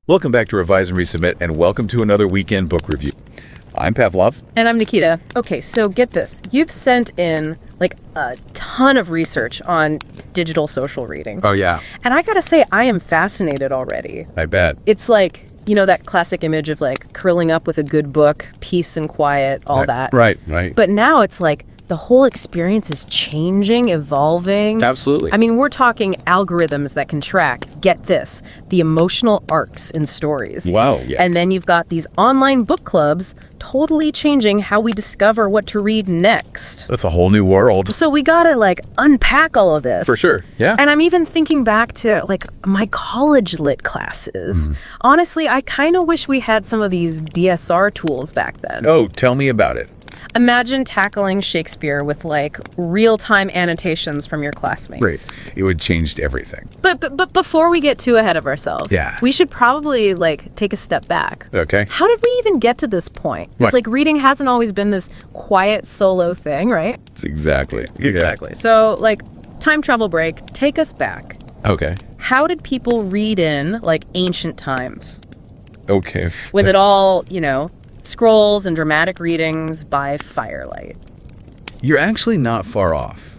Welcome back to Revise and Resubmit, and welcome to another weekend book review. I'm Pavlov. And I'm Nikita. Okay, so get this. You've sent in like a ton of research on digital social reading. Oh, yeah. And I gotta say, I am fascinated already. I bet. It's like, you know, that classic image of like curling up with a good book, peace and quiet, all that. Right. But now it's like the whole experience is changing, evolving. Absolutely. I mean, we're talking algorithms that can track, get this, the emotional arcs in stories. Wow, yeah. And then you've got these online book clubs totally changing how we discover what to read next. That's a whole new world. So we gotta like unpack all of this. For sure, yeah. And I'm even thinking back to like my college lit classes. Honestly, I kind of wish we had some of these DSR tools back then. Oh, tell me about it. Imagine tackling Shakespeare with like real-time annotations from your classmates. Right. It would change everything. But before we get too ahead of ourselves, Yeah. we should probably like take a step back. Okay. How did we even get to this point? Right. Like reading hasn't always been this quiet solo thing, right? It's exactly. So like time travel break, take us back. Okay. How did people read in like ancient times? Okay. Was it all, you know, scrolls and dramatic readings by firelight? You're actually not far off.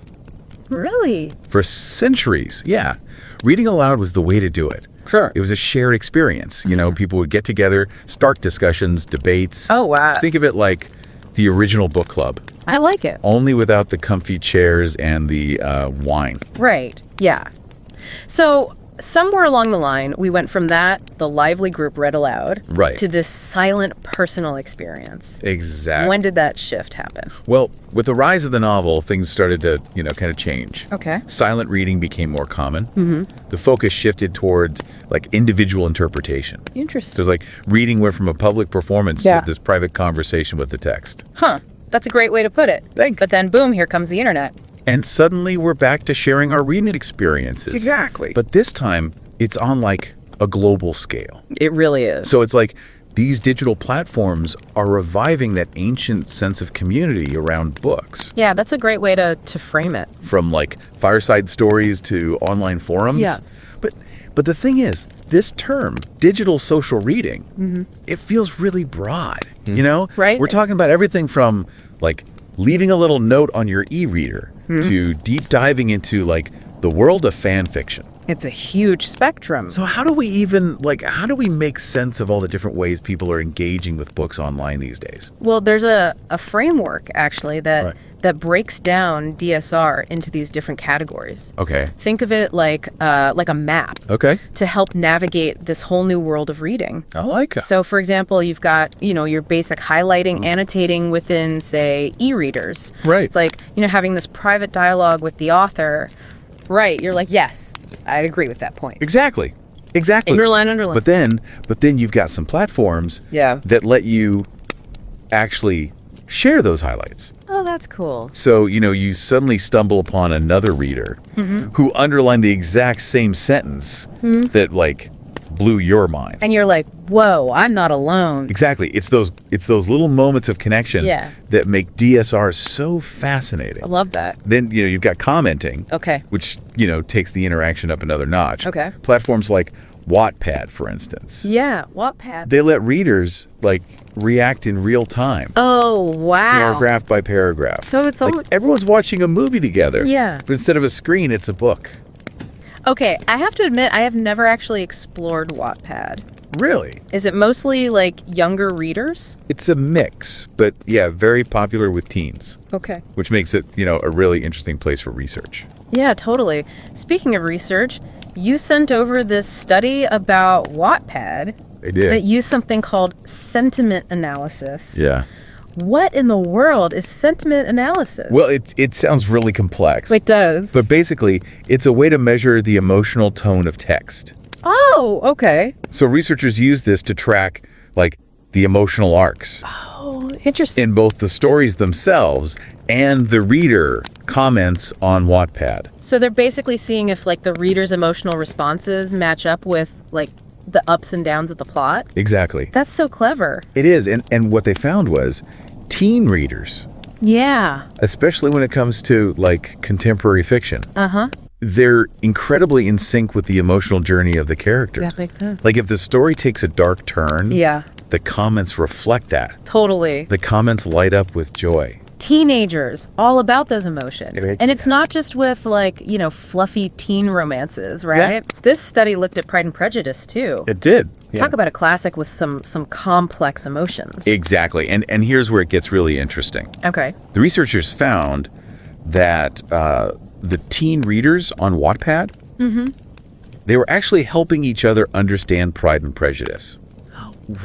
Really? For centuries, yeah. Reading aloud was the way to do it. Sure. It was a shared experience. You know, people would get together, start discussions, debates. Oh, wow. Think of it like the original book club, I like it. only without the comfy chairs and the wine. Right. Yeah. So somewhere along the line, we went from that, the lively group read aloud, Right. to this silent personal experience. Exactly. When did that shift happen? Well, with the rise of the novel, things started to, kind of change. Okay. Silent reading became more common. Mm-hmm. The focus shifted towards, like, individual interpretation. Interesting. So it's like reading went from a public performance Yeah. to this private conversation with the text. Huh. That's a great way to put it. Thanks. But then, boom, here comes the internet. And suddenly we're back to sharing our reading experiences. Exactly. But this time, it's on, like, a global scale. It really is. So it's like these digital platforms are reviving that ancient sense of community around books. Yeah, that's a great way to frame it. From like fireside stories to online forums. Yeah. But the thing is, this term, digital social reading, it feels really broad, you know? Right. We're talking about everything from like leaving a little note on your e-reader to deep diving into like the world of fan fiction. It's a huge spectrum. So how do we make sense of all the different ways people are engaging with books online these days? Well, there's a framework, actually, that Right. that breaks down DSR into these different categories. Okay. Think of it like a map Okay. to help navigate this whole new world of reading. I like it. So, for example, you've got, your basic highlighting, annotating within, say, e-readers. Right. It's like, having this private dialogue with the author. Right. You're like, yes, I agree with that point. Exactly. Underline. But then you've got some platforms Yeah. that let you actually share those highlights. Oh, that's cool. So, you suddenly stumble upon another reader who underlined the exact same sentence that like blew your mind. And you're like, whoa, I'm not alone. Exactly. It's those little moments of connection Yeah. that make DSR so fascinating. I love that. Then, you've got commenting. Okay. Which, takes the interaction up another notch. Okay. Platforms like Wattpad, for instance. Yeah, Wattpad. They let readers like react in real time. Oh, wow. Paragraph by paragraph. So it's like almost... everyone's watching a movie together. Yeah. But instead of a screen, it's a book. Okay, I have to admit, I have never actually explored Wattpad. Really? Is it mostly like younger readers? It's a mix, but yeah, very popular with teens, Okay. which makes it, a really interesting place for research. Yeah, totally. Speaking of research, you sent over this study about Wattpad They did. that used something called sentiment analysis. Yeah. What in the world is sentiment analysis? Well, it sounds really complex. It does. But basically, it's a way to measure the emotional tone of text. Oh, okay. So researchers use this to track, like, the emotional arcs Oh, interesting. in both the stories themselves and the reader comments on Wattpad. So they're basically seeing if like the reader's emotional responses match up with like the ups and downs of the plot. Exactly. That's so clever. It is. And what they found was teen readers, Yeah. especially when it comes to, like, contemporary fiction, they're incredibly in sync with the emotional journey of the character. That makes sense. Like if the story takes a dark turn, Yeah, the comments reflect that. totally. The comments light up with joy. Teenagers, all about those emotions. It's- And it's not just with like, fluffy teen romances, right? This study looked at Pride and Prejudice too. It did. Yeah. Talk about a classic with some complex emotions. Exactly. And here's where it gets really interesting. Okay. The researchers found that the teen readers on Wattpad, they were actually helping each other understand Pride and Prejudice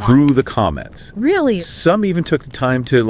through the comments. Really? Some even took the time to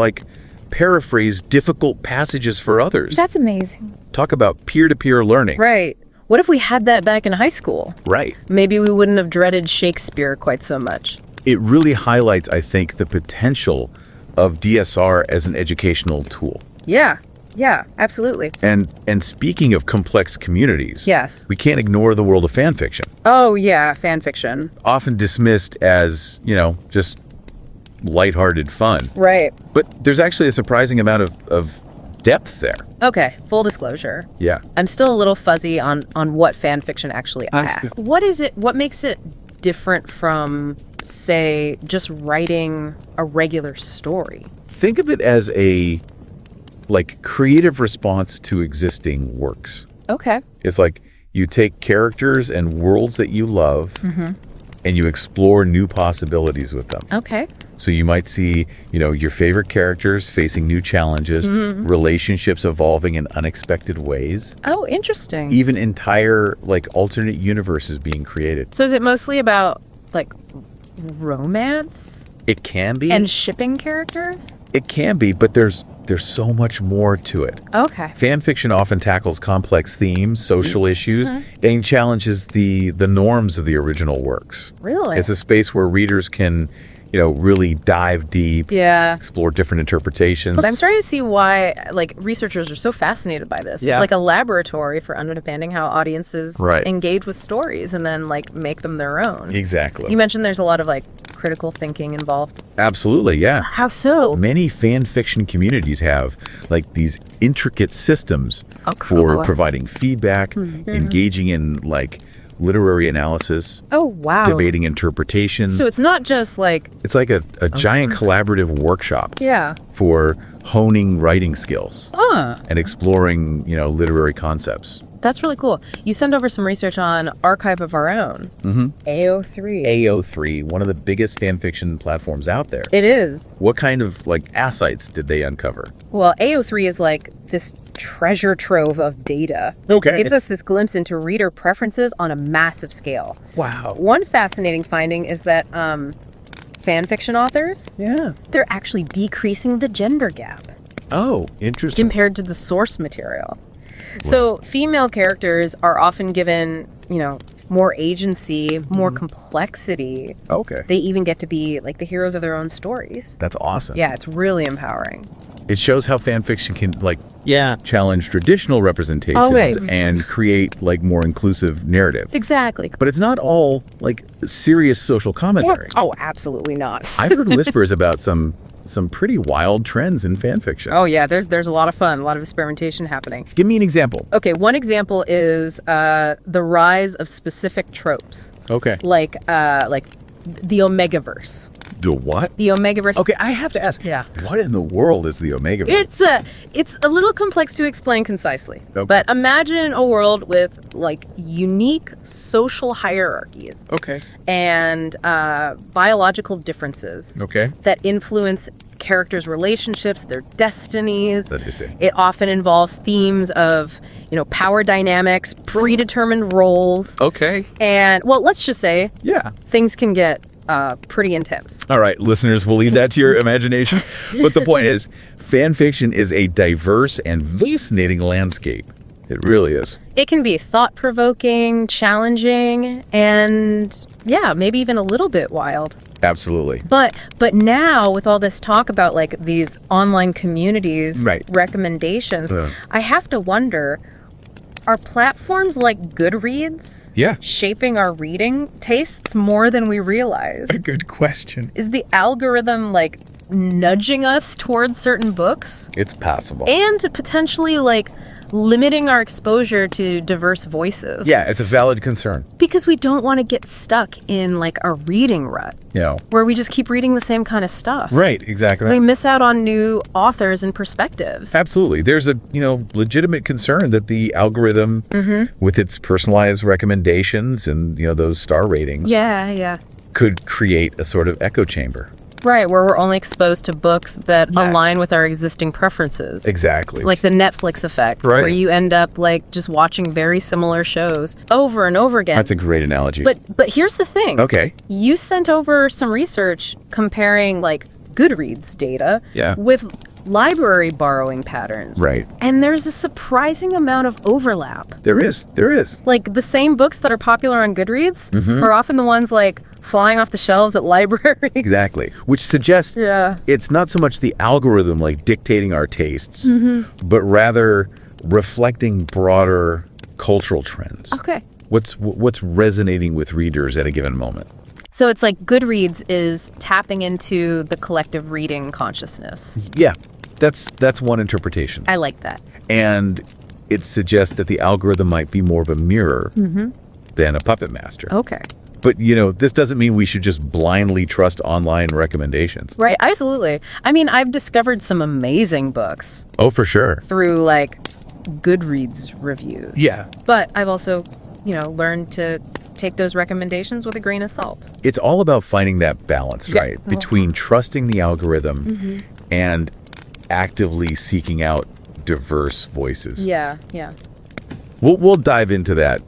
paraphrase difficult passages for others. That's amazing. Talk about peer-to-peer learning. Right. What if we had that back in high school? Right. Maybe we wouldn't have dreaded Shakespeare quite so much. It really highlights, I think, the potential of DSR as an educational tool. Yeah. Yeah, absolutely. And speaking of complex communities, Yes. we can't ignore the world of fan fiction, Oh, yeah, fan fiction. often dismissed as, just lighthearted fun. Right. But there's actually a surprising amount of depth there. Okay, full disclosure. Yeah. I'm still a little fuzzy on what fan fiction actually That's asks. What makes it different from, say, just writing a regular story? Think of it as a creative response to existing works. Okay. It's like you take characters and worlds that you love and you explore new possibilities with them. Okay. So you might see, your favorite characters facing new challenges, relationships evolving in unexpected ways, Oh, interesting. even entire alternate universes being created. So is it mostly about romance It can be. and shipping characters? It can be, but there's so much more to it. Okay. Fan fiction often tackles complex themes, social issues, and challenges the norms of the original works. Really? It's a space where readers can, really dive deep, Yeah. explore different interpretations. But I'm starting to see why researchers are so fascinated by this. Yeah. It's like a laboratory for understanding how audiences Right. engage with stories and then make them their own. Exactly. You mentioned there's a lot of critical thinking involved. Absolutely, yeah. How so? Many fan fiction communities have these intricate systems Oh, for cool. providing feedback, engaging in literary analysis, Oh, wow. debating interpretation. So it's not just It's like a giant collaborative workshop yeah. for honing writing skills and exploring, literary concepts. That's really cool. You sent over some research on Archive of Our Own. AO3. AO3, one of the biggest fan fiction platforms out there. It is. What kind of assets did they uncover? Well, AO3 is this treasure trove of data. Okay. It gives us this glimpse into reader preferences on a massive scale. Wow. One fascinating finding is that fan fiction authors, Yeah. they're actually decreasing the gender gap Oh, interesting. compared to the source material. So female characters are often given, more agency, more complexity. Okay. They even get to be the heroes of their own stories. That's awesome. Yeah, it's really empowering. It shows how fan fiction can Yeah. challenge traditional representations Oh, right. and create more inclusive narrative. Exactly. But it's not all serious social commentary. Oh, absolutely not. I've heard whispers about some pretty wild trends in fan fiction. Oh yeah, there's a lot of fun, a lot of experimentation happening. Give me an example. Okay, one example is the rise of specific tropes, Okay. like the Omegaverse. The what? The Omegaverse. Okay, I have to ask. Yeah. What in the world is the Omegaverse? It's a little complex to explain concisely. Okay. But imagine a world with unique social hierarchies Okay. and biological differences Okay. that influence characters' relationships, their destinies. That's interesting. It often involves themes of, power dynamics, predetermined roles, Okay. and let's just say Yeah. things can get pretty intense. All right, listeners, we'll leave that to your imagination. But the point is, fan fiction is a diverse and fascinating landscape. It really is. It can be thought-provoking, challenging, and maybe even a little bit wild. Absolutely. But now with all this talk about these online communities, Right. recommendations, I have to wonder, are platforms like Goodreads Yeah. shaping our reading tastes more than we realize? Good question. Is the algorithm nudging us towards certain books It's possible. and potentially limiting our exposure to diverse voices. Yeah, it's a valid concern. Because we don't want to get stuck in like a reading rut where we just keep reading the same kind of stuff. Right, exactly. We miss out on new authors and perspectives. Absolutely. There's a, legitimate concern that the algorithm with its personalized recommendations and, those star ratings could create a sort of echo chamber. Right, where we're only exposed to books that align with our existing preferences. Exactly. Like the Netflix effect, where you end up like just watching very similar shows over and over again. That's a great analogy. But here's the thing. Okay. You sent over some research comparing like Goodreads data with library borrowing patterns. Right. And there's a surprising amount of overlap. There is. Like the same books that are popular on Goodreads are often the ones like flying off the shelves at libraries. Exactly. Which suggests it's not so much the algorithm like dictating our tastes, but rather reflecting broader cultural trends. Okay. What's resonating with readers at a given moment. So it's like Goodreads is tapping into the collective reading consciousness. Yeah, that's one interpretation. I like that. And it suggests that the algorithm might be more of a mirror than a puppet master. Okay. But, this doesn't mean we should just blindly trust online recommendations. Right, absolutely. I mean, I've discovered some amazing books. Oh, for sure. Through, like, Goodreads reviews. Yeah. But I've also, learned to take those recommendations with a grain of salt. It's all about finding that balance, right? Between trusting the algorithm and actively seeking out diverse voices. Yeah. We'll dive into that,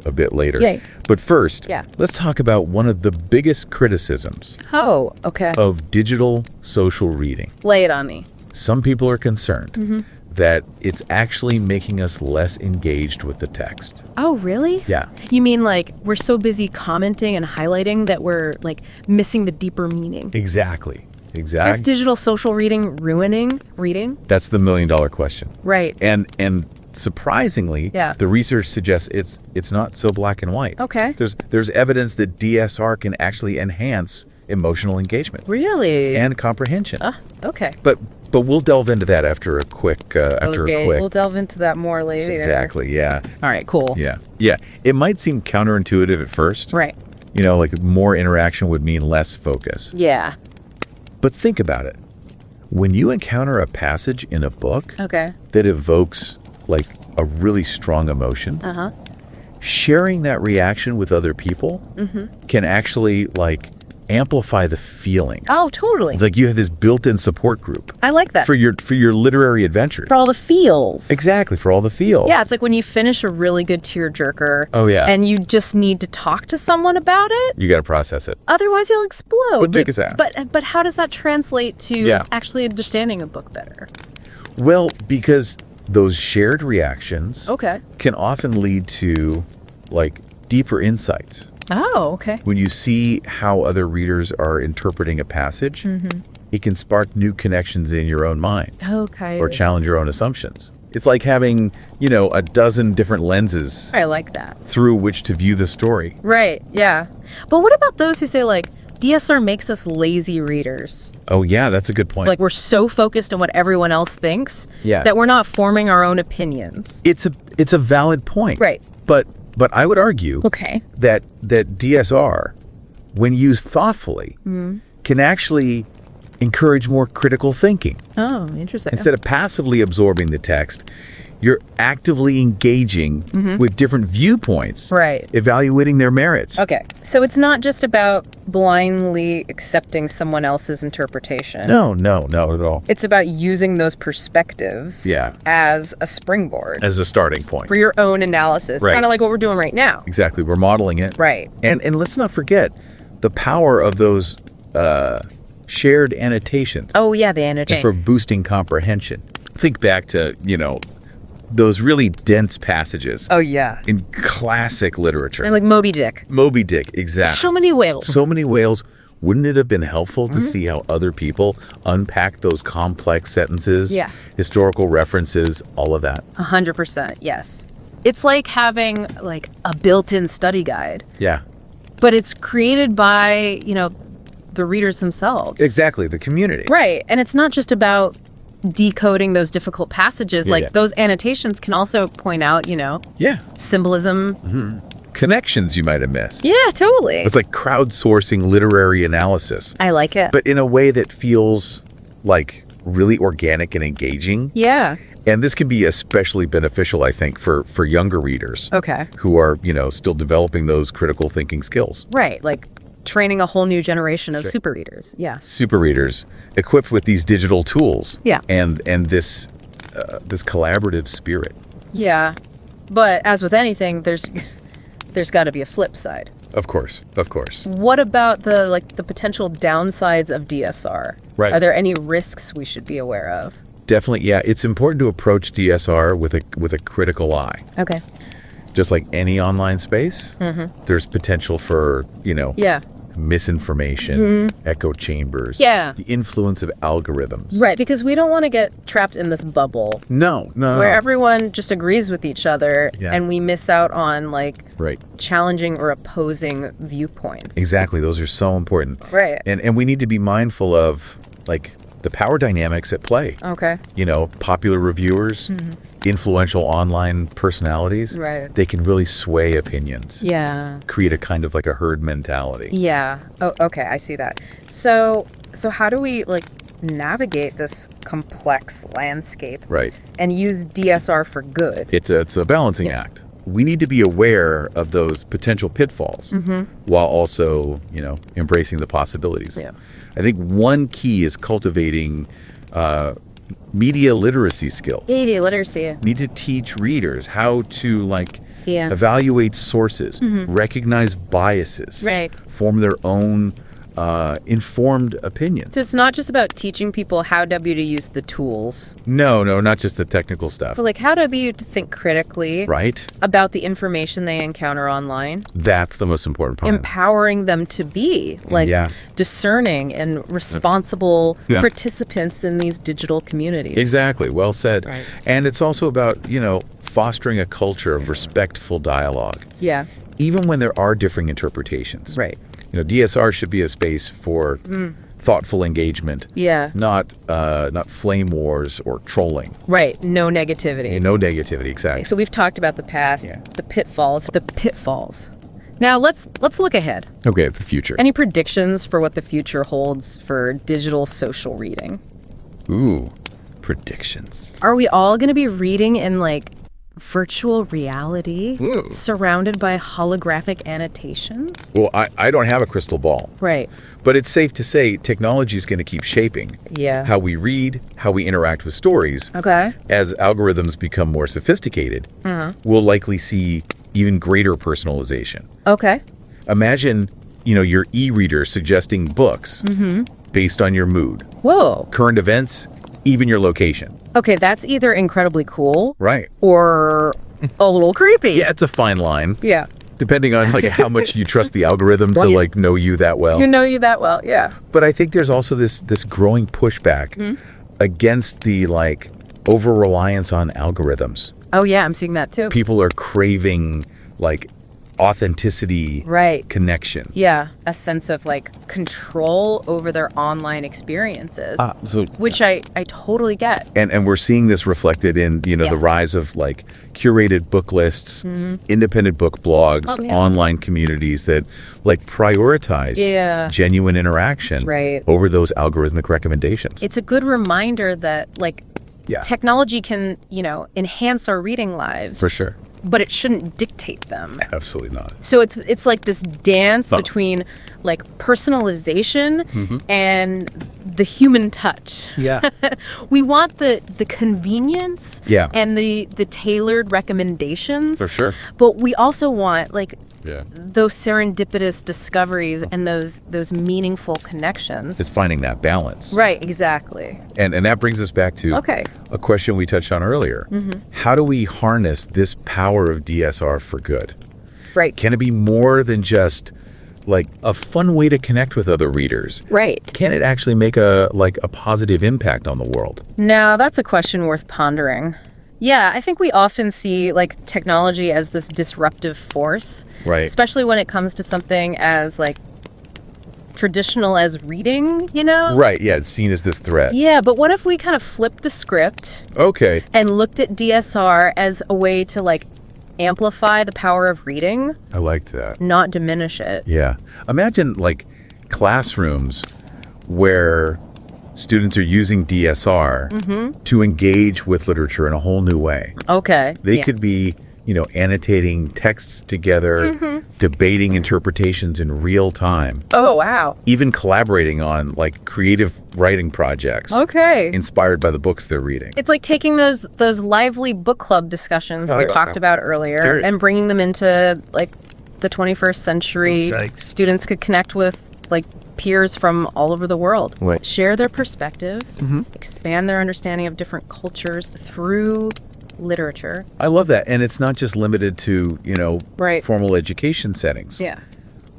a bit later. Yay. But first, let's talk about one of the biggest criticisms of digital social reading. Lay it on me. Some people are concerned that it's actually making us less engaged with the text. Oh, really? Yeah. You mean like we're so busy commenting and highlighting that we're like missing the deeper meaning? Exactly. Is digital social reading ruining reading? That's the $1 million question. Right. And surprisingly, the research suggests it's not so black and white. Okay. There's evidence that DSR can actually enhance emotional engagement. Really? And comprehension. Okay. But we'll delve into that after a quick We'll delve into that more later. Exactly. Yeah. All right. Cool. Yeah. It might seem counterintuitive at first. Right. Like more interaction would mean less focus. Yeah. But think about it. When you encounter a passage in a book that evokes like a really strong emotion, sharing that reaction with other people can actually like amplify the feeling. Oh, totally. It's like you have this built-in support group. I like that. For your literary adventures. For all the feels. Exactly, for all the feels. Yeah, it's like when you finish a really good tearjerker. Oh, yeah. And you just need to talk to someone about it. You got to process it. Otherwise, you'll explode. But take us out. But how does that translate to actually understanding a book better? Well, because those shared reactions can often lead to like deeper insights. Oh, okay. When you see how other readers are interpreting a passage, it can spark new connections in your own mind. Okay. Or challenge your own assumptions. It's like having, a dozen different lenses. I like that. Through which to view the story. Right, yeah. But what about those who say, like, DSR makes us lazy readers? Oh, yeah, that's a good point. Like, we're so focused on what everyone else thinks that we're not forming our own opinions. It's a valid point. Right. But I would argue that DSR, when used thoughtfully, can actually encourage more critical thinking. Oh, interesting. Instead of passively absorbing the text, you're actively engaging with different viewpoints, evaluating their merits. Okay, so it's not just about blindly accepting someone else's interpretation. No, not at all. It's about using those perspectives as a springboard. As a starting point. For your own analysis. Kind of like what we're doing right now. Exactly, we're modeling it. Right. And let's not forget the power of those shared annotations. Oh, yeah, the annotation. For boosting comprehension. Think back to, those really dense passages. Oh, yeah. In classic literature. And like Moby Dick. Moby Dick, exactly. So many whales. So many whales. Wouldn't it have been helpful to see how other people unpack those complex sentences, historical references, all of that? 100%, yes. It's like having like a built-in study guide. Yeah. But it's created by, the readers themselves. Exactly, the community. Right. And it's not just about decoding those difficult passages, those annotations can also point out, symbolism. Connections you might have missed. Yeah, totally. It's like crowdsourcing literary analysis. I like it. But in a way that feels like really organic and engaging. Yeah. And this can be especially beneficial, I think, for younger readers. Okay. Who are, still developing those critical thinking skills. Right. Like training a whole new generation of super readers. Yeah. Super readers equipped with these digital tools. Yeah. And this collaborative spirit. Yeah. But as with anything, there's got to be a flip side. Of course. What about the potential downsides of DSR? Right. Are there any risks we should be aware of? Definitely, yeah. It's important to approach DSR with a critical eye. Okay. Just like any online space, there's potential for, misinformation, echo chambers, the influence of algorithms. Right, because we don't want to get trapped in this bubble. No. Where everyone just agrees with each other and we miss out on challenging or opposing viewpoints. Exactly. Those are so important. Right. And we need to be mindful of the power dynamics at play. Okay. Popular reviewers, influential online personalities. Right. They can really sway opinions. Yeah. Create a kind of a herd mentality. Yeah. Oh, okay. I see that. So how do we navigate this complex landscape? Right. And use DSR for good? It's a balancing act. We need to be aware of those potential pitfalls while also, embracing the possibilities. Yeah. I think one key is cultivating media literacy skills. Media literacy. Need to teach readers how to evaluate sources, recognize biases, right, form their own informed opinions. So it's not just about teaching people how to use the tools. No, not just the technical stuff. But how to think critically, right, about the information they encounter online. That's the most important part. Empowering them to be discerning and responsible participants in these digital communities. Exactly. Well said. Right. And it's also about, fostering a culture of respectful dialogue. Yeah. Even when there are differing interpretations. Right. DSR should be a space for thoughtful engagement. Yeah. Not flame wars or trolling. Right. No negativity. No negativity, exactly. Okay, so we've talked about the past, the pitfalls. Now let's look ahead. Okay, the future. Any predictions for what the future holds for digital social reading? Ooh, predictions. Are we all going to be reading in virtual reality, surrounded by holographic annotations? Well, I don't have a crystal ball. Right. But it's safe to say technology is going to keep shaping how we read, how we interact with stories. Okay. As algorithms become more sophisticated, we'll likely see even greater personalization. Okay. Imagine, your e-reader suggesting books based on your mood. Whoa. Current events, even your location. Okay, that's either incredibly cool, right, or a little creepy. Yeah, it's a fine line. Yeah. Depending on how much you trust the algorithm to know you that well. You know you that well, yeah. But I think there's also this growing pushback against the over-reliance on algorithms. Oh yeah, I'm seeing that too. People are craving authenticity, connection. Yeah, a sense of control over their online experiences, which I totally get. And we're seeing this reflected in the rise of curated book lists, independent book blogs, online communities that prioritize genuine interaction over those algorithmic recommendations. It's a good reminder that technology can enhance our reading lives, for sure, but it shouldn't dictate them. Absolutely not. So it's this dance between personalization and the human touch. Yeah. We want the convenience and the tailored recommendations. For sure. But we also want those serendipitous discoveries and those meaningful connections. It's finding that balance. Right, exactly. And that brings us back to a question we touched on earlier. How do we harness this power of DSR for good? Right. Can it be more than just a fun way to connect with other readers? Right. Can it actually make a positive impact on the world? Now, that's a question worth pondering. Yeah, I think we often see technology as this disruptive force. Right. Especially when it comes to something as traditional as reading, you know? Right, yeah, it's seen as this threat. Yeah, but what if we kind of flipped the script Okay. and looked at DSR as a way to like amplify the power of reading, I liked that. not diminish it? Yeah. Imagine like classrooms where students are using DSR to engage with literature in a whole new way. Okay. They yeah. could be, annotating texts together, debating interpretations in real time, Oh, wow. even collaborating on like creative writing projects Okay. inspired by the books they're reading. It's like taking those lively book club discussions we talked about earlier Serious. and bringing them into like the 21st century. That's right. Students could connect with like peers from all over the world, Right. share their perspectives, expand their understanding of different cultures through literature. I love that. And it's not just limited to, Right. formal education settings. Yeah.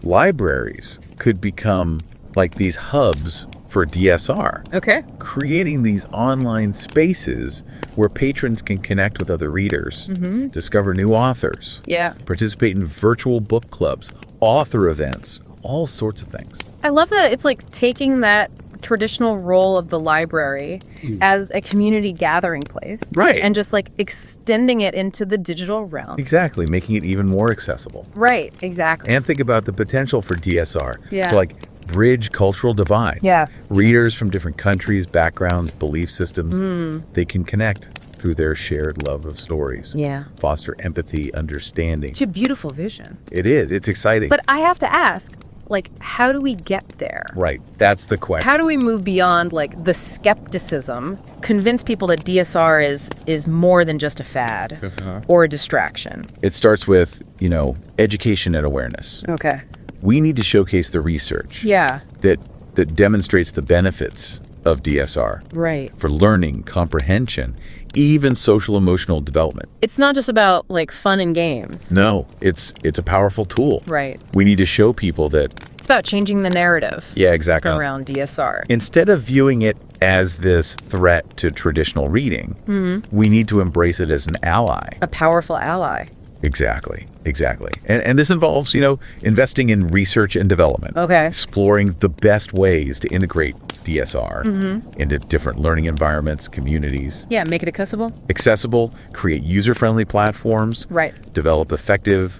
Libraries could become like these hubs for DSR, Okay. creating these online spaces where patrons can connect with other readers, discover new authors, Yeah. participate in virtual book clubs, author events, all sorts of things. I love that it's like taking that traditional role of the library as a community gathering place. Right. And just like extending it into the digital realm. Exactly, making it even more accessible. Right, exactly. And think about the potential for DSR Yeah. to like bridge cultural divides. Yeah. Readers from different countries, backgrounds, belief systems, they can connect through their shared love of stories. Yeah. Foster empathy, understanding. It's a beautiful vision. It is. It's exciting. But I have to ask, like, how do we get there? Right. That's the question. How do we move beyond like the skepticism, convince people that DSR is more than just a fad or a distraction? It starts with, education and awareness. Okay. We need to showcase the research Yeah. that demonstrates the benefits of DSR Right. for learning, comprehension, even social emotional development. It's not just about like fun and games. No, it's a powerful tool. Right. We need to show people that, It's about changing the narrative yeah, exactly. around DSR. Instead of viewing it as this threat to traditional reading, we need to embrace it as an ally. A powerful ally. Exactly. And this involves, investing in research and development. Okay. Exploring the best ways to integrate DSR into different learning environments, communities. Yeah, make it Accessible, create user-friendly platforms. Right. Develop effective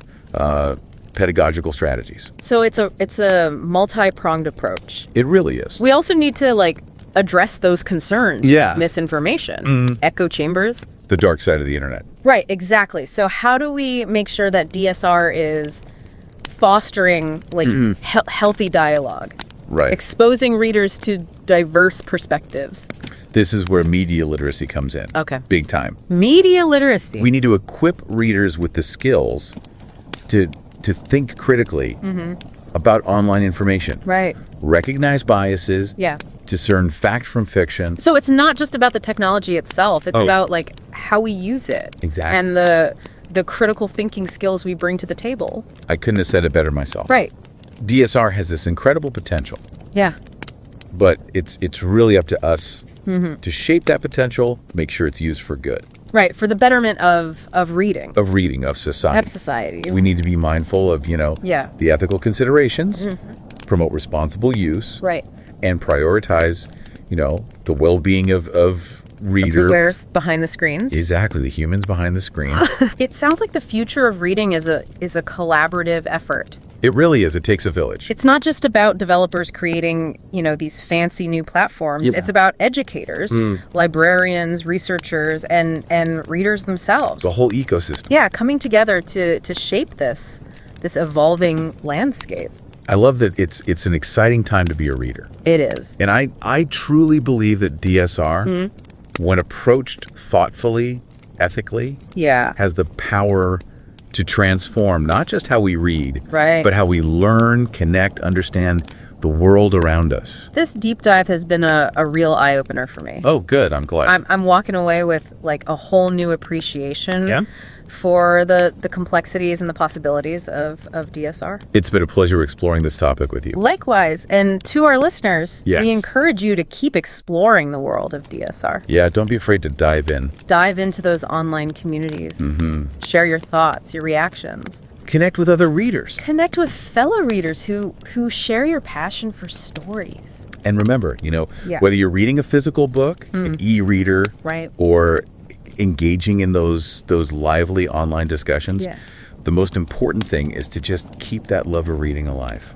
pedagogical strategies. So it's a multi-pronged approach. It really is. We also need to like address those concerns. Yeah. Misinformation, echo chambers. The dark side of the internet. Right, exactly. So how do we make sure that DSR is fostering like healthy dialogue, Right. exposing readers to diverse perspectives? This is where media literacy comes in. Okay. Big time. Media literacy. We need to equip readers with the skills to think critically about online information. Right. Recognize biases. Yeah. Discern fact from fiction. So it's not just about the technology itself. It's about like how we use it. Exactly. And the critical thinking skills we bring to the table. I couldn't have said it better myself. Right. DSR has this incredible potential, Yeah. but it's really up to us to shape that potential, make sure it's used for good. Right. For the betterment of reading. Of reading, of society. Of society. We need to be mindful of, Yeah. the ethical considerations, promote responsible use, Right. and prioritize, the well-being of reader. Where's behind the screens? Exactly, the humans behind the screen. It sounds like the future of reading is a collaborative effort. It really is. It takes a village. It's not just about developers creating, these fancy new platforms. Yeah. It's about educators, librarians, researchers, and readers themselves. The whole ecosystem. Yeah, coming together to shape this evolving landscape. I love that it's an exciting time to be a reader. It is. And I truly believe that DSR, when approached thoughtfully, ethically, Yeah. has the power to transform not just how we read, Right. but how we learn, connect, understand the world around us. This deep dive has been a real eye-opener for me. Oh, good. I'm glad. I'm walking away with like a whole new appreciation Yeah? for the complexities and the possibilities of DSR. It's been a pleasure exploring this topic with you. Likewise, and to our listeners, Yes. we encourage you to keep exploring the world of DSR. Yeah, don't be afraid to dive in. Dive into those online communities. Share your thoughts, your reactions. Connect with other readers. Connect with fellow readers who share your passion for stories. And remember, Yeah. whether you're reading a physical book, an e-reader, Right. or engaging in those lively online discussions, Yeah. the most important thing is to just keep that love of reading alive.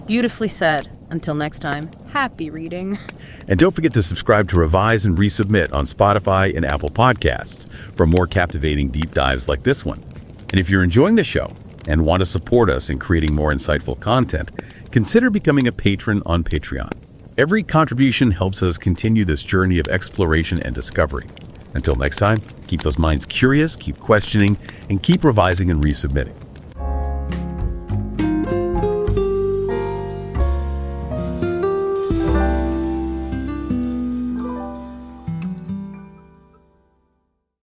Beautifully said. Until next time, happy reading. And don't forget to subscribe to Revise and Resubmit on Spotify and Apple Podcasts for more captivating deep dives like this one. And if you're enjoying the show and want to support us in creating more insightful content, consider becoming a patron on Patreon. Every contribution helps us continue this journey of exploration and discovery. Until next time, keep those minds curious, keep questioning, and keep revising and resubmitting.